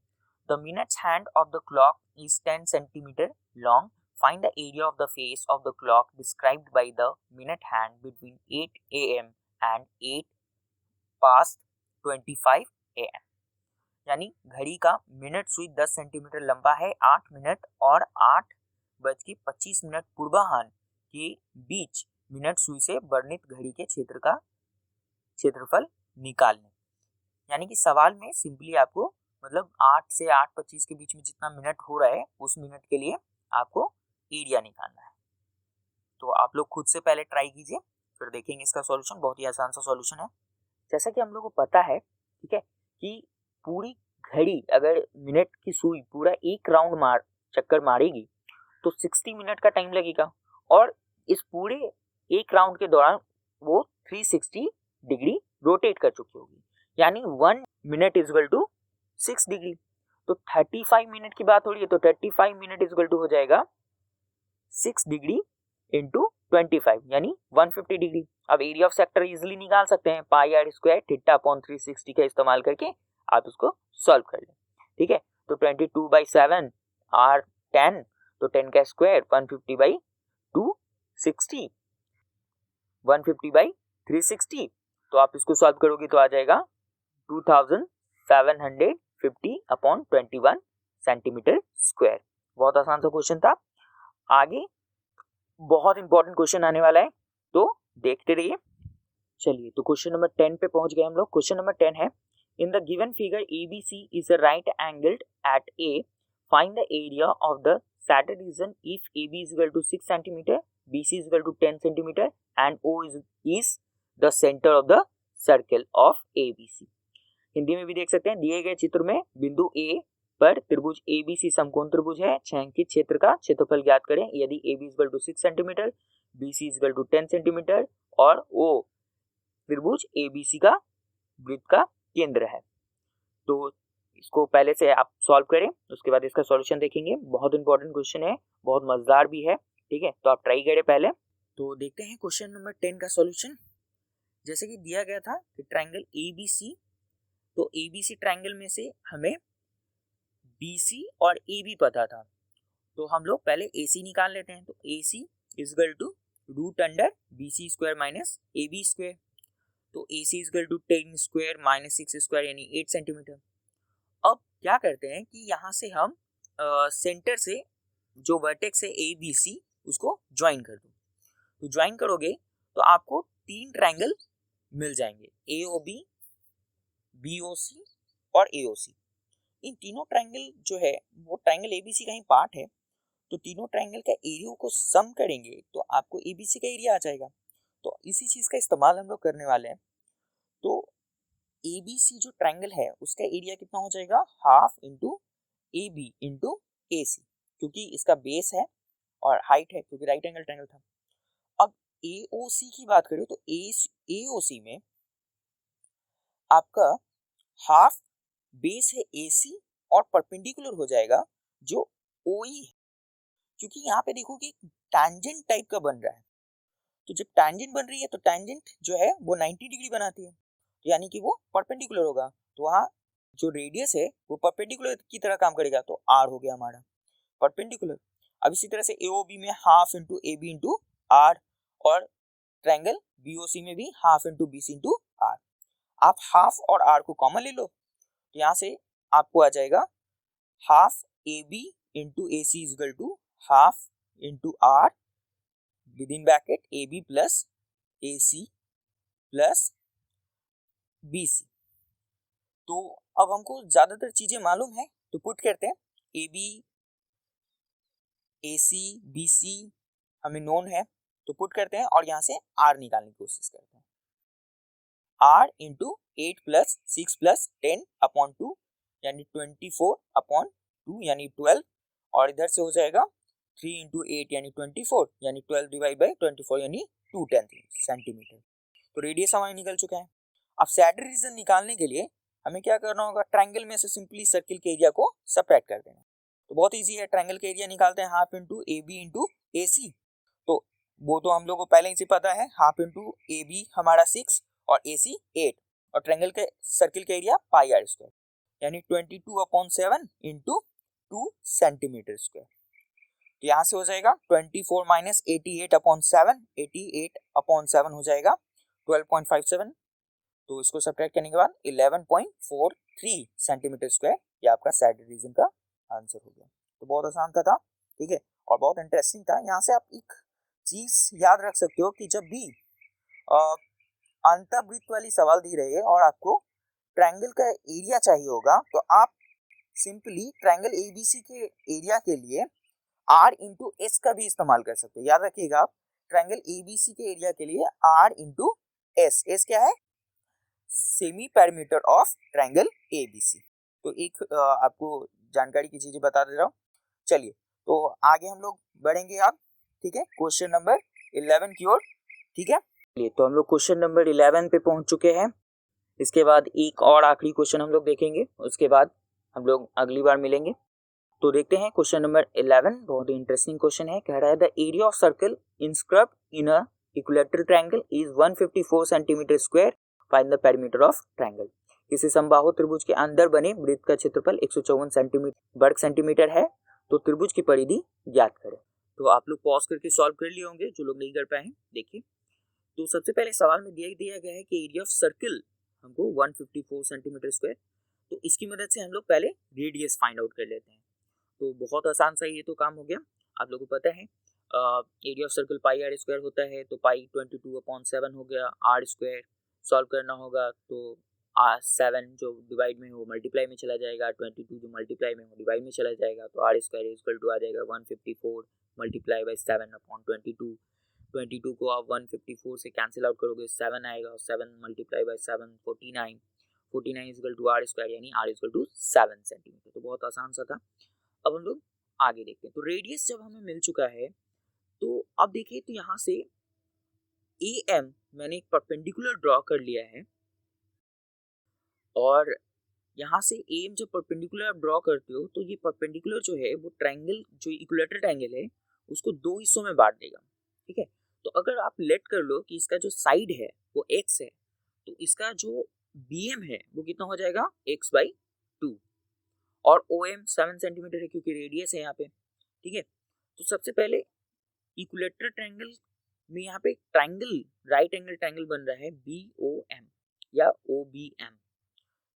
[SPEAKER 1] the minutes hand of the clock is 10 centimetre long Find the area of the face of the clock described by the minute hand between 8 a.m. and 8 past 25 a.m. यानी घड़ी का minute सुई 10 centimetre लंबा है 8 minute और 8:25 पूर्वाह्न के बीच minute सुई से वर्णित घड़ी के क्षेत्र का क्षेत्रफल निकालने। यानी कि सवाल में सिंपली आपको मतलब 8 से 8:25 के बीच में जितना मिनट हो रहा है उस मिनट के लिए आपको एरिया निकालना है। तो आप लोग खुद से पहले ट्राई कीजिए, फिर देखेंगे इसका सॉल्यूशन। बहुत ही आसान सा सॉल्यूशन है। जैसा कि हम लोग को पता है, ठीक है, कि पूरी घड़ी अगर मिनट की सुई पूरा एक राउंड चक्कर मारेगी तो 60 मिनट का टाइम लगेगा और इस पूरे एक राउंड के दौरान वो 360 डिग्री रोटेट कर चुकी होगी। यानी 1 minute is equal to 6 degree. तो 35 मिनट की बात हो रही है तो 35 मिनट इज इक्वल टू हो जाएगा 6 डिग्री इंटू 25 यानी 150 डिग्री। अब एरिया ऑफ सेक्टर इजिली निकाल सकते हैं, पाई आर स्क्वायर थीटा अपॉन 360 का इस्तेमाल करके आप इसको सॉल्व कर लें। ठीक है, तो 22/7 आर 10, तो 10 का स्क्वायर 150/260, 150/360। तो आप इसको सॉल्व करोगे तो आ जाएगा 2750/21 सेंटीमीटर स्क्वायर। बहुत आसान सा क्वेश्चन था। आगे बहुत इंपॉर्टेंट क्वेश्चन आने वाला है, तो देखते रहिए। चलिए, तो क्वेश्चन नंबर 10 पे पहुंच गए हम लोग। क्वेश्चन नंबर 10 है, in the given figure ABC is a right angled at A, find the area of the shaded region if AB is equal to 6 centimeter, BC is equal to 10 centimeter and O is the centre of the circle of ABC। Hindi में भी देख सकते हैं, दिए गए चित्र में बिंदु A पर त्रिभुज ABC समकोण त्रिभुज है। छायांकित क्षेत्र का क्षेत्रफल ज्ञात करें यदि AB is equal to 6 centimeter, BC is equal to 10 centimeter और O त्रिभुज ABC का वृत्त का केंद्र है। तो इसको पहले से आप सॉल्व करें, उसके बाद इसका सॉल्यूशन देखेंगे। बहुत इंपॉर्टेंट क्वेश्चन है, बहुत मजेदार भी है। ठीक है, तो आप ट्राई करें पहले। तो देखते हैं क्वेश्चन नंबर 10 का सॉल्यूशन। जैसे कि दिया गया था कि ट्रायंगल ABC, तो ABC ट्रायंगल में से हमें BC और AB पता था, तो हम लोग पहले AC निकाल लेते हैं। तो AC is equal to root under BC square minus AB square. तो AC is equal to 10 square minus 6 square यानी 8 सेंटीमीटर। अब क्या करते हैं कि यहाँ से हम सेंटर से जो वर्टेक्स है ABC उसको ज्वाइन कर दो। तो ज्वाइन करोगे तो आपको 3 ट्रायंगल मिल जाएंगे, AOB, BOC और AOC। इन तीनों ट्रायंगल जो है वो ट्रायंगल ABC का ही पार्ट है। तो तीनों ट्रायंगल का एरिया को सम करेंगे तो आपको ABC का एरिया आ जाएगा। तो इसी चीज का इस्तेमाल हम लोग करने वाले हैं। तो ABC जो ट्रायंगल है उसका एरिया कितना हो जाएगा, half into AB into AC, क्योंकि इसका बेस है और हाइट है क्योंकि राइट एंगल ट्रायंगल था। अब AOC की बात करें तो AOC में आपका हाफ बेस है AC और परपेंडिकुलर हो जाएगा जो OE है, क्योंकि यहाँ पे देखो कि टैंजेंट टाइप का बन रहा है। तो जब टैंजेंट बन रही है तो टैंजेंट जो है वो 90 डिग्री बनाती है, तो यानी कि वो परपेंडिकुलर होगा। तो वहाँ जो रेडियस है वो परपेंडिकुलर की तरह काम करेगा, तो R हो गया हमारा परपेंडिकुलर। अब इसी तरह से AOB में half into AB into R और ट्रायंगल BOC में भी half into BC into R। आप हाफ और R को कॉमन ले लो, तो यहाँ से आपको आ जाएगा half AB into AC is equal to half into R within bracket AB plus AC plus BC। तो अब हमको ज्यादातर चीजें मालूम है तो पुट करते हैं। AB AC BC हमें नोन है तो पुट करते हैं और यहाँ से R निकालने की कोशिश करते हैं। R into 8 plus 6 plus 10 upon 2 यानी 24 अपॉन 2 यानी 12, और इधर से हो जाएगा 3 इंटू 8 यानी 24 यानी 12 डिवाइड बाई 24 यानी 2/10 सेंटीमीटर। तो रेडियस हमारा निकल चुका है। अब सैडर रीजन निकालने के लिए हमें क्या करना होगा, ट्रायंगल में से सिंपली सर्किल के एरिया को सब्ट्रैक्ट कर देना। तो बहुत इजी है, ट्रायंगल के एरिया निकालते हैं half into AB into AC। तो वो तो हम लोग को पहले ही से पता है, हाफ इंटू AB हमारा 6 और AC 8 और ट्रायंगल के सर्किल का एरिया पाई आर स्क्वायर यानी 22/7 इंटू 2 सेंटीमीटर स्क्वायर। तो यहाँ से हो जाएगा 24 माइनस 88/7, 88/7 हो जाएगा 12.57। तो इसको सब्ट्रैक्ट करने के बाद 11.43 सेंटीमीटर स्क्वायर, ये आपका सेड रीजन का आंसर हो गया। तो बहुत आसान था, ठीक है, और बहुत इंटरेस्टिंग था। यहाँ से आप एक चीज याद रख सकते हो कि जब भी अंतःवृत्त वाली सवाल दी रही है और आपको ट्रायंगल का एरिया चाहिए होगा, तो आप सिंपली ट्रायंगल एबीसी के एरिया के लिए r इंटू एस का भी इस्तेमाल कर सकते हो। याद रखिएगा आप, ट्रायंगल एबीसी के एरिया के लिए r इंटू एस, एस क्या है? Semi perimeter of triangle ABC. तो एक आपको जानकारी की चीजें बता दे रहा हूँ। चलिए तो आगे हम लोग बढ़ेंगे आप, ठीक है, क्वेश्चन नंबर 11 की ओर, ठीक है। तो हम लोग क्वेश्चन नंबर 11 पे पहुंच चुके हैं। इसके बाद एक और आखिरी क्वेश्चन हम लोग देखेंगे, उसके बाद हम लोग अगली बार मिलेंगे। तो देखते हैं क्वेश्चन नंबर 11, बहुत ही इंटरेस्टिंग क्वेश्चन है। कह रहा है the area of circle inscribed in a equilateral triangle is 154 centimetre square, find the perimeter of triangle. किसी समबाहु त्रिभुज के अंदर बने वृत्त का क्षेत्रफल 154 सेंटीमीटर वर्ग सेंटीमीटर है, तो त्रिभुज की परिधि ज्ञात करें। तो आप लोग पॉज करके सॉल्व कर लिए होंगे, जो लोग नहीं कर पाए हैं। देखिए, तो सबसे पहले सवाल में दिया गया है कि एरिया ऑफ सर्कल हमको 154 सेंटीमीटर स्क्वायर, तो इसकी मदद से हम लोग पहले रेडियस फाइंड आउट कर लेते हैं। तो बहुत आसान सा ये तो काम हो गया। आप लोगों को पता है area of circle pi are square होता है, तो पाई 22/7 हो गया। आर स्क्वायर सॉल्व करना होगा तो 7 जो डिवाइड में हो मल्टीप्लाई में चला जाएगा, 22 जो मल्टीप्लाई में हो डिवाइड में चला जाएगा, तो आर स्क्वायर इक्वल टू आ जाएगा 154 मल्टीप्लाई बाई 7/22। 22 को आप 154 से कैंसिल आउट करोगे, 7 आएगा, और 7 multiply by 7 49, 49 equal to R square, यानी आर इक्वल टू 7 सेंटीमीटर। तो बहुत आसान सा था। अब हम लोग आगे देखते हैं। तो रेडियस जब हमें मिल चुका है, तो अब देखिए, तो यहाँ से ए एम मैंने एक परपेंडिकुलर ड्रॉ कर लिया है, और यहाँ से ए एम जब परपेंडिकुलर आप ड्रॉ करते हो, तो ये परपेंडिकुलर जो है वो ट्रायंगल, जो इक्विलैटरल ट्रायंगल है, उसको दो हिस्सों में बांट देगा, ठीक है। तो अगर आप लेट कर लो कि इसका जो साइड है वो x है, तो इसका जो bm है वो कितना हो जाएगा, x/2, और OM 7 सेंटीमीटर है क्योंकि रेडियस है यहाँ पे, ठीक है। तो सबसे पहले इक्विलैटरल ट्रायंगल में यहाँ पे ट्रायंगल, राइट एंगल ट्रायंगल बन रहा है BOM या OBM।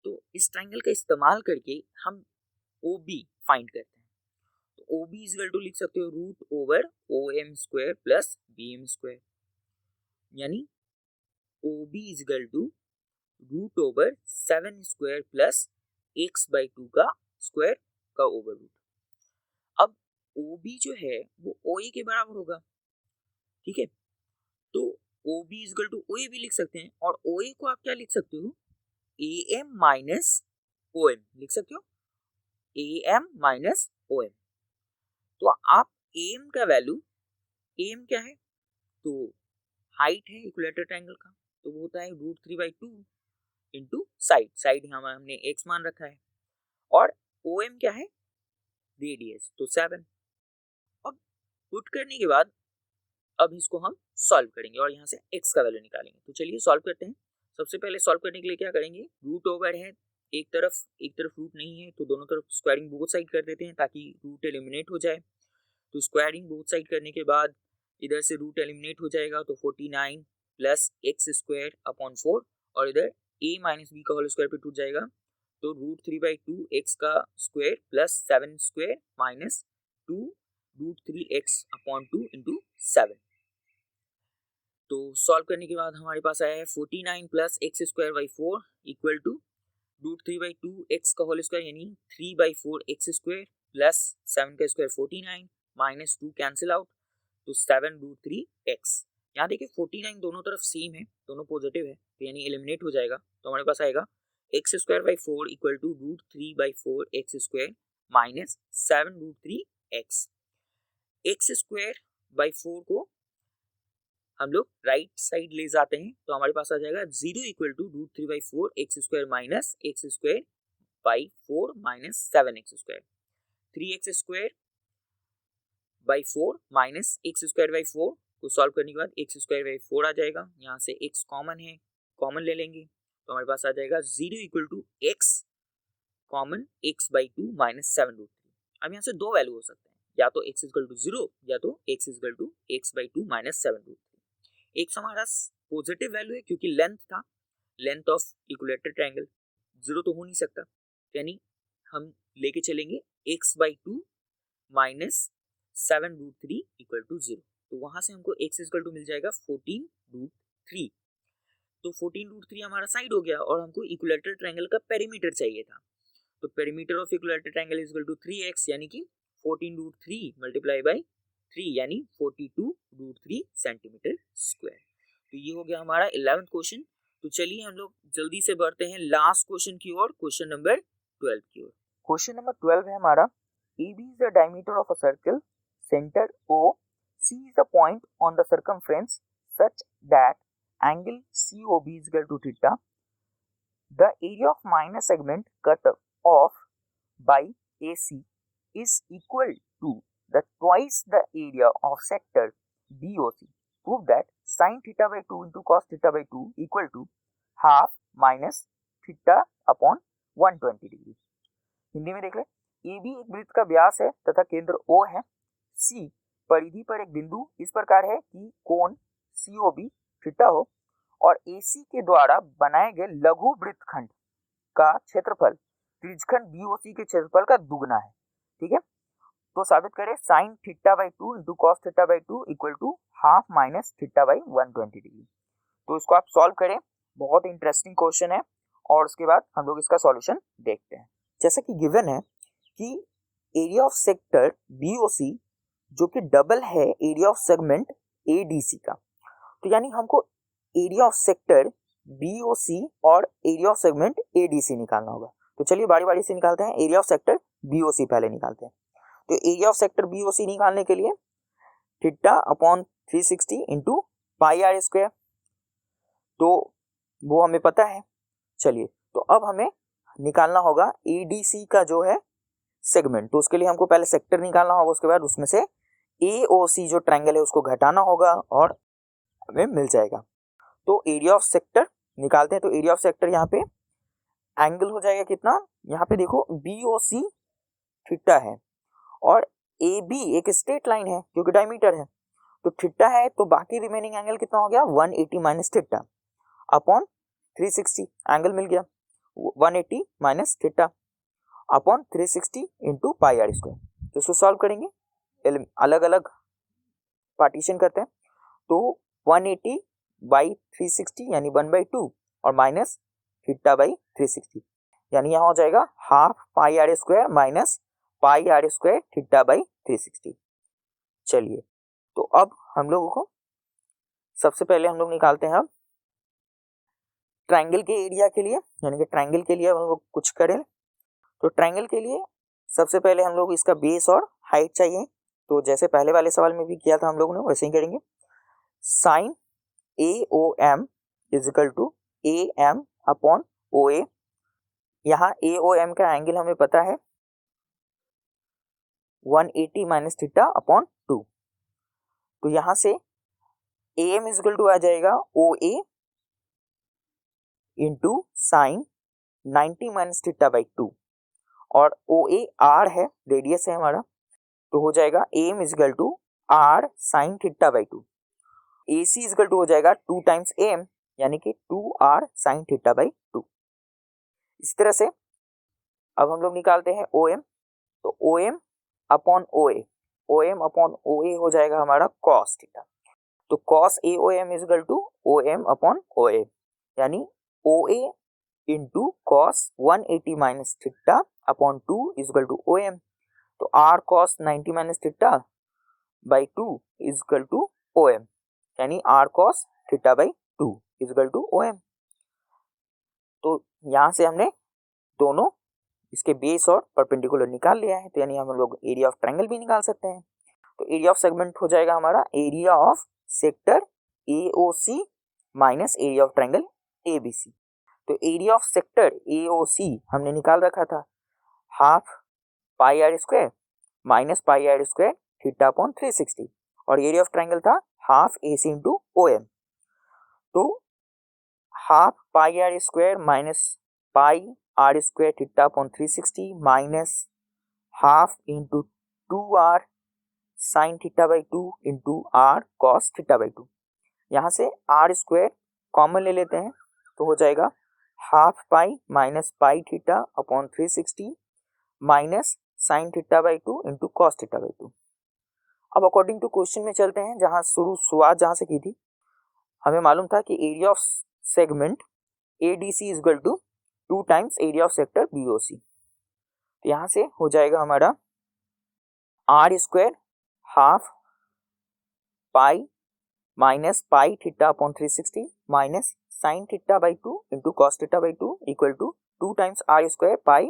[SPEAKER 1] तो इस ट्रायंगल का इस्तेमाल करके हम OB फाइंड करते हैं। तो OB इज इक्वल टू लिख सकते हो √OM square plus BM square, यानी OB is equal to √7 square plus x/2 का स्क्वायर का ओवर रूट। अब OB जो है वो OA के बराबर होगा, ठीक है। तो OB is equal to OA भी लिख सकते हैं, और OA को आप क्या लिख सकते हो, AM माइनस OM लिख सकते हो, AM माइनस OM। तो आप AM का वैल्यू, AM क्या है, तो हाइट है इक्विलैटरल ट्रायंगल का, तो वो होता है √3/2 इंटू साइड, साइड हमने x मान रखा है, और OM क्या है, रेडियस, तो 7। अब पुट करने के बाद अब इसको हम सॉल्व करेंगे और यहाँ से x का वैल्यू निकालेंगे। तो चलिए सॉल्व करते हैं। सबसे पहले सॉल्व करने के लिए क्या करेंगे, रूट ओवर है, एक तरफ रूट नहीं है, तो दोनों तरफ स्क्वायरिंग बोथ साइड कर देते हैं ताकि रूट एलिमिनेट हो जाए। तो स्क्वायरिंग बोथ साइड करने के बाद इधर से रूट एलिमिनेट हो जाएगा, तो 49 प्लस एक्स स्क्वायर अपॉन 4, और इधर a माइनस बी का होल स्क्वायर पे टूट जाएगा, तो √3/2 एक्स का square plus 7 square minus 2 √3x upon 2 into 7। तो सॉल्व करने के बाद हमारे पास आया है 49 plus x square by 4 equal to √3/2 x का होल स्क्वायर, यानी 3/4 एक्स स्क्वायर प्लस 7 का स्क्वायर 49 माइनस 2 कैंसिल आउट, तो 7 √3x। यहाँ देखिए 49 दोनों तरफ सेम है, दोनों पॉजिटिव है, तो यानी एलिमिनेट हो जाएगा। तो हमारे पास आएगा x square by 4 equal to √3/4 x square minus 7 √3x। X square by 4 को हम लोग राइट साइड ले जाते हैं, तो हमारे पास आ जाएगा 0 equal to √3/4 x square minus x square by 4 minus 7x square. 3x square by 4 minus x square by 4 को सॉल्व करने के बाद एक्स स्क्वायर बाई 4 आ जाएगा, यहाँ से x कॉमन है, कॉमन ले लेंगे, तो हमारे पास आ जाएगा 0 equal to x common x/2 minus 7 √3। अब यहाँ से दो वैल्यू हो सकते हैं, या तो x इक्वल टू 0 या तो x equal to x/2 minus 7 x हमारा पॉजिटिव वैल्यू है क्योंकि लेंथ था, लेंथ ऑफ इक्विलेटरल ट्रायंगल, 0 तो हो नहीं सकता, यानी हम लेके चलेंगे x/2 माइनस 7√3 इक्वल टू 0। तो वहां से हमको x इक्वल टू मिल जाएगा 14√3। तो 14√3 हमारा साइड हो गया और हमको इक्विलेटरल ट्रायंगल का पेरीमीटर चाहिए था। तो perimeter of equilateral triangle is equal to 3x, यानी कि 14√3 मल्टीप्लाई बाई 3 यानी 42√3 सेंटीमीटर स्क्वायर। तो ये हो गया हमारा 11th क्वेश्चन। तो चलिए हम लोग जल्दी से बढ़ते हैं लास्ट क्वेश्चन की ओर, क्वेश्चन नंबर 12 की ओर। क्वेश्चन नंबर 12 है हमारा, AB is the diameter of a circle, center O, C is the point on the circumference such that angle COB is equal to theta. The area of minor segment cut off by AC is equal to the twice the area of sector BOC. Prove that sin theta by 2 into cos theta by 2 equal to half minus theta upon 120 degree. Hindi में देख ले, AB एक वृत्त का व्यास है तथा केंद्र O है। C परिधि पर एक बिंदु इस प्रकार है कि कोण COB थीटा हो और AC के द्वारा बनाए गए लघु वृत्तखंड का क्षेत्रफल त्रिज्यखंड BOC के क्षेत्रफल का दुगना है। ठीक है, तो साबित करें sin theta by 2 into cos theta by 2 equal to half minus theta by 120 degree. तो इसको आप सॉल्व करें, बहुत इंटरेस्टिंग क्वेश्चन है और उसके बाद हम लोग इसका सॉल्यूशन देखते हैं। जैसा कि गिवन है कि एरिया ऑफ सेक्टर BOC जो कि डबल है एरिया ऑफ सेगमेंट ADC का, तो यानी हमको एरिया ऑफ सेक्टर BOC और एरिया ऑफ सेगमेंट ADC निकालना होगा। तो चलिए बारी बारी से निकालते हैं। एरिया ऑफ सेक्टर BOC पहले निकालते हैं। तो एरिया ऑफ सेक्टर BOC निकालने के लिए theta upon 360 into pi are square, तो वो हमें पता है। चलिए, तो अब हमें निकालना होगा ADC का जो है सेगमेंट, तो उसके लिए हमको पहले सेक्टर निकालना होगा, उसके बाद उसमें से AOC जो ट्रायंगल है उसको घटाना होगा और हमें मिल जाएगा। तो एरिया ऑफ सेक्टर निकालते हैं। तो एरिया ऑफ सेक्टर यहाँ पे एंगल हो जाएगा कितना, यहाँ पे देखो BOC थीटा है और AB एक स्ट्रेट लाइन है जो कि डायमीटर है, तो थीटा है, तो बाकी रिमेनिंग एंगल कितना हो गया 180 माइनस थीटा अपॉन 360, एंगल मिल गया 180 minus theta upon 360 into pi are square. तो इसको सॉल्व करेंगे, अलग अलग पार्टीशन करते हैं। तो 180 बाई 360 यानी 1/2 और माइनस थीटा बाई 360, यानी यहाँ हो जाएगा half pi are square minus pi are square theta by 360। चलिए, तो अब हम लोगों को सबसे पहले हम लोग निकालते हैं अब ट्रायंगल के एरिया के लिए, यानी कि ट्रायंगल के लिए हम लोग कुछ करें। तो ट्रायंगल के लिए सबसे पहले हम लोग इसका बेस और हाइट चाहिए। तो जैसे पहले वाले सवाल में भी किया था हम लोगों ने, वैसे ही करेंगे। Sine AOM is equal to AM upon OA। यहाँ AOM का एंगल हमें पता है 180 माइनस थीटा अपॉन 2। तो यहाँ से AM इज इक्वल टू आ जाएगा OA into sine 90 minus theta by 2 और OA R है, रेडियस है हमारा, तो हो जाएगा AM is equal to R sine theta by 2। AC is equal to हो जाएगा 2 टाइम्स AM यानी कि 2R साइन थीटा बाई 2। इस तरह से अब हम लोग निकालते हैं OM। तो OM upon OM upon OA हो जाएगा हमारा cos थीटा। तो cos AOM is equal to OM upon OA, यानी OA into cos 180 minus theta upon 2 is equal to OM। तो R cos 90 minus theta by 2 is equal to OM, यानी R cos theta by 2 is equal to OM। तो यहाँ से हमने दोनों इसके base और परपेंडिकुलर निकाल लिया है, तो यानी हम लोग एरिया ऑफ ट्रायंगल भी निकाल सकते हैं। तो एरिया ऑफ सेगमेंट हो जाएगा हमारा area of sector AOC minus area of triangle ABC। तो एरिया ऑफ सेक्टर AOC हमने निकाल रखा था half pi are square minus pi are square theta upon 360 और एरिया ऑफ ट्रायंगल था हाफ AC इंटू OM। तो half pi are square minus pi are square theta upon 360 minus half into 2R sine theta by 2 into R cos theta by 2। यहाँ से are square common ले लेते हैं तो हो जाएगा half pi minus pi theta upon 360 minus sine theta by 2 into cos theta by 2। अब according to question में चलते हैं, जहाँ शुरुआत जहाँ से की थी, हमें मालूम था कि area of segment ADC is equal to 2 times area of sector BOC। तो यहाँ से हो जाएगा हमारा R square half pi minus pi theta upon 360 minus sine theta by 2 into cos theta by 2 equal to 2 times R square pi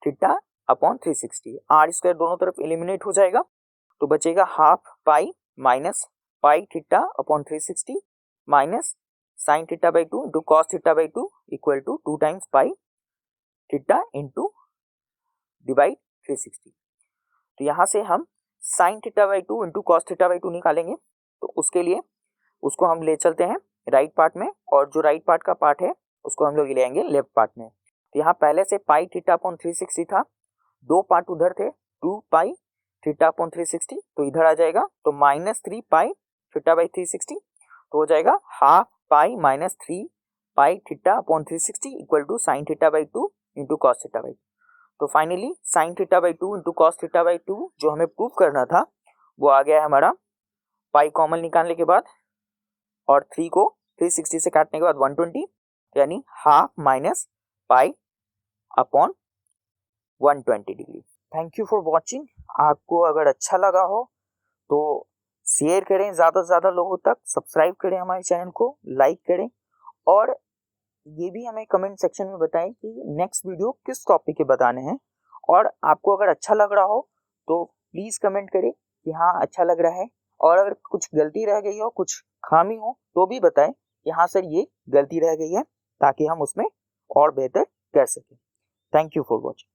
[SPEAKER 1] theta upon 360। R square दोनों तरफ eliminate हो जाएगा तो बचेगा half pi minus pi theta upon 360 minus sine theta by 2 into cos theta by 2 equal to 2 times pi theta into divide 360। तो यहाँ से हम sine theta by 2 into cos theta by 2 निकालेंगे। तो उसके लिए उसको हम ले चलते हैं राइट पार्ट में, और जो राइट पार्ट का पार्ट है उसको हम लोग ले आएंगे लेफ्ट पार्ट में। तो यहाँ पहले से पाई थीटा अपॉन 360 था, 2 पार्ट उधर थे, 2 पाई थीटा अपॉन 360 तो इधर आ जाएगा, तो माइनस 3 पाई थीटा बाई 360 तो हो जाएगा half pi minus 3 pi theta upon 360 equal to sine theta by 2 into cos theta by 2। तो finally sine theta by 2 into cos theta by 2 जो हमें प्रूव करना था वो आ गया है हमारा, पाई कॉमन निकालने के बाद और 3 को 360 से काटने के बाद 120, यानी half minus pi upon 120 degree. Thank you for watching. आपको अगर अच्छा लगा हो तो शेयर करें ज़्यादा से ज़्यादा लोगों तक, सब्सक्राइब करें हमारे चैनल को, लाइक करें, और ये भी हमें कमेंट सेक्शन में बताएं कि नेक्स्ट वीडियो किस टॉपिक के बताने हैं। और आपको अगर अच्छा लग रहा हो तो प्लीज़ कमेंट करें कि हाँ अच्छा लग रहा है, और अगर कुछ गलती रह गई हो, कुछ खामी हो तो भी बताएं कि हाँ सर ये गलती रह गई है, ताकि हम उसमें और बेहतर कर सकें। Thank you for watching.